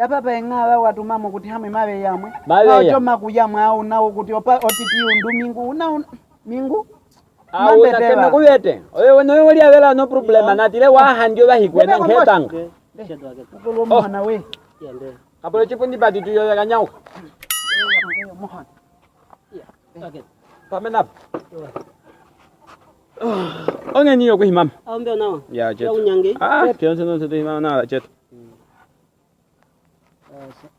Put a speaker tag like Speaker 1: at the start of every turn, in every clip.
Speaker 1: Yapapa engala watu mamo kuti hamwe mawe yamwe.
Speaker 2: Choma
Speaker 1: kuyamwe au nao kuti otitiyo ndumingu una mingu.
Speaker 2: Au nakena kuyete. Oyo no wali avela no problema natile wa handio bahikwena nketanga.
Speaker 1: Kulo mwana we.
Speaker 2: Kapolo chipundi badi tuyo ya kanyau.
Speaker 1: Mohan.
Speaker 2: Pamena. Onge niyo kuhimam.
Speaker 3: Aombe nao.
Speaker 2: Ya jet.
Speaker 3: Unyange.
Speaker 2: Kionse no tuto himam na jet.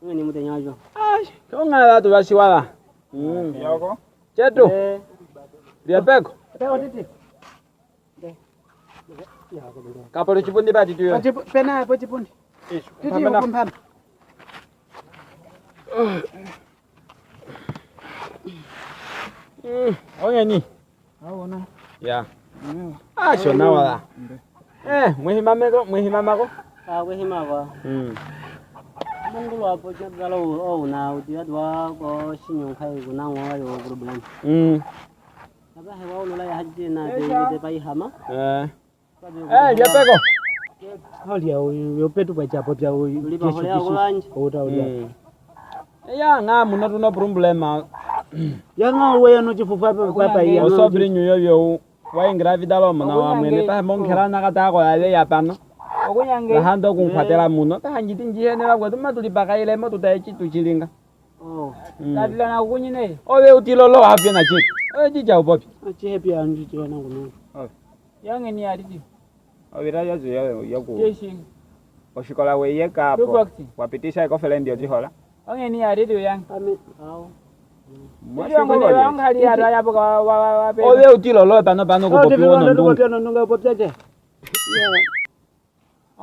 Speaker 3: Ngani mutenyajo.
Speaker 2: Konga la tu basiwala.
Speaker 4: Yoko.
Speaker 2: Chetu. Dia peko.
Speaker 1: Peko titi.
Speaker 2: Kapolo chipundi badi tuyo.
Speaker 1: Pena hapo chipundi. Titi kumpam.
Speaker 2: Onge ni.
Speaker 1: Aona.
Speaker 2: Ya. Shona wala. Mwehimamako.
Speaker 3: Wehimako. Mungu wapo jabala na udiadwa ko shinyo kai kunango ayo problem. Aba hewa ulula ya haji na de pai hama.
Speaker 2: Ya peko.
Speaker 1: Hali yo petu pa chapo pya
Speaker 3: ulipa hole ya ulanje.
Speaker 1: Ota ulia.
Speaker 2: Ya nga muno tuno problema.
Speaker 1: Ya nga we no chifufa pa ya.
Speaker 2: Osobri nyo yo wa ingravida lo mona wa mwene pa monkera na kata ko ale ya pano.
Speaker 1: Okunyange.
Speaker 2: Bahando kumfatela muno ta hanjiti njihene bakwe tuma tulipakaile mo tutaechi tuchilinga.
Speaker 1: Dadila na kunyine.
Speaker 2: Owe utilolo afye na chiki. Jija upopi.
Speaker 3: Chihe pia anjiti na kuno.
Speaker 1: Yange ni aditi.
Speaker 4: Awira yazo yaku.
Speaker 1: Keshi.
Speaker 4: Oshikola we yeka hapo. Wapitisha iko fele ndio jihola.
Speaker 1: Yange ni aditi yang.
Speaker 3: Ame au.
Speaker 1: Mwashikola yang hali ya raya boka wa.
Speaker 2: Owe utilolo bano kupopi wono ndungu.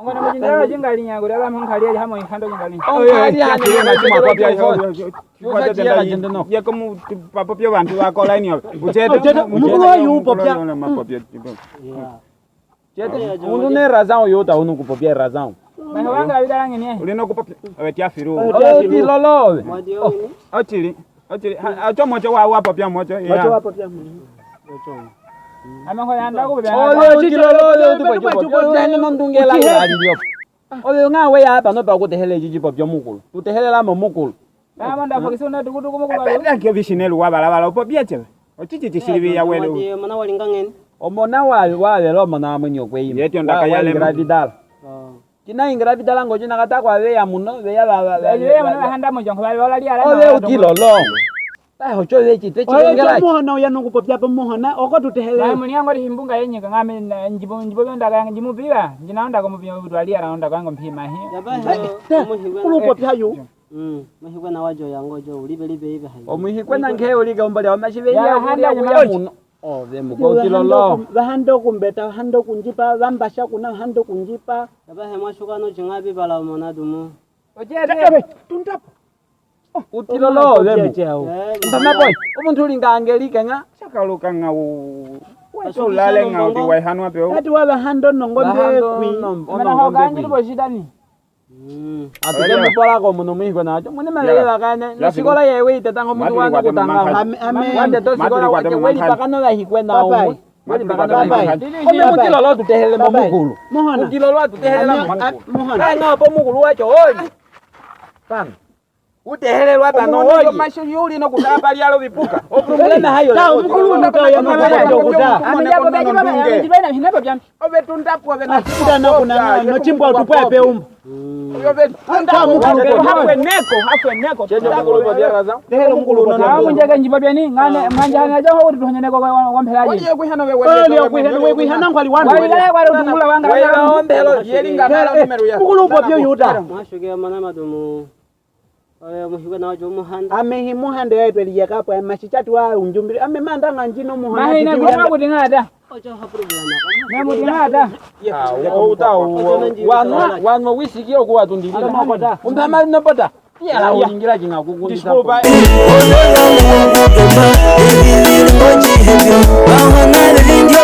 Speaker 1: Ngona mujindara jingali nyago dala mhankali ya hamo ikhando jingali.
Speaker 4: Hadi hadi ngachuma kopya yo. Ya komu papopya bantu bakola ni. Uchete
Speaker 1: mukulu yu popya.
Speaker 2: Chete unu ne razao yota unu kupopya razao.
Speaker 1: Mahwanga bidala ngene.
Speaker 4: Ulino kupopya wetia firu.
Speaker 2: Utilolo.
Speaker 4: Otili. Acho mocho wa popya mocho.
Speaker 1: Mocho wa popya. Amako yanda ko bya.
Speaker 2: Ole utilolo tupo. Tene mandungela ya diop. Ole nga we ya bano ba ko tehele jiji popya mukulu. Utehelela mo mukulu.
Speaker 1: Amanda fakisona tukutuku mukulu.
Speaker 4: Ndanke vishinelu wa balabala popya chebe. Ochichi chishilibi ya welu.
Speaker 3: Maji mana walingangeni.
Speaker 2: Omona wa lo mona amunyo kweyima.
Speaker 4: Yetyo ndaka yale
Speaker 2: ingradidal. Kina ingradidal ngoje nakata kwa we ya muno we ya la.
Speaker 1: Ye mana handa mo jonko ba wala liara.
Speaker 2: Ole utilolo. Hocho lechi
Speaker 1: techingela. Muhona uya nokupopya pa muhona okotutehele. Ba muni yango himbunga yenye ngame njibo ndaka njimupiwa. Njinaonda ko mupya budwalia raonda kwango mpima hi. Kulupopya yo.
Speaker 3: Mahikwa na wajo yango jo ulibe ibe hayi.
Speaker 2: Omuhikwa na nke uliga umbali wa mashibe ya handa muno. Vemu kwa utilolo.
Speaker 1: Bahando kumbeta hando kunjipa zambasha kuna hando kunjipa.
Speaker 3: Yaba hema shuka no jingabi bala mona dumu.
Speaker 1: Ojere tundap.
Speaker 2: Utilolo vemu. Mpama boy. Umuntu ulinga angelika nga.
Speaker 4: Shakaluka nga Waso lale nga uti waihanwa peo.
Speaker 1: Ati wa bahando nongombe kwi. Mana hoganyi libo shidani.
Speaker 2: Atule mupola ko muno muhiko nacho. Mune malela kane. Nasikola yewe itetango mutu wana kutanga. Wande to sikola wache weli pakano la hikwenda umu. Weli pakano la hikwenda. Ome utilolo tutehele mo mukulu. Utilolo tutehele mo mukulu. Kano hapo mukulu wacho oi. Pana. Utehelelwa pano oyi. Masho yuli no kutapa lyalo vipuka. Oproblema hayo.
Speaker 1: Ta mukulu ndo ya mukulu kuta.
Speaker 2: Amejabo byaji baba ya njibena hinabo byam. Obe tundapo obe na
Speaker 1: kuda na kuna no chimbo utupwepe umbu.
Speaker 2: Obe tundapo mukulu hafwe neko. Chenye mukulu bya raza.
Speaker 1: Tehelo mukulu no.
Speaker 2: Na munjega njibo byani ngane manja ngaja ho utuhanya neko wa mpelaji.
Speaker 4: Oye kuhana we
Speaker 1: we kuhana ngwali wandu.
Speaker 2: Wale wale utungula wanga. Wale ombelo yelinga mala numeru ya.
Speaker 1: Mukulu bobyo yuda.
Speaker 3: Mashuge mana madumu. Oya muhigwa na wajo muhanda.
Speaker 1: Amehi muhanda ya tweliya kapo mashichatu wa unjumbiri. Ame manda nganjino muhanda.
Speaker 2: Mahina kuma kutingada.
Speaker 3: Ojo haproblema.
Speaker 2: Na mutingada. Ya uta wanu wisiki okuwa tundili. Umpama nopota. Ya la ulingira jinga kukundisa.
Speaker 4: Discover.
Speaker 5: Ojo la mungu doma. Ili ngoji hevyo. Bahona lindio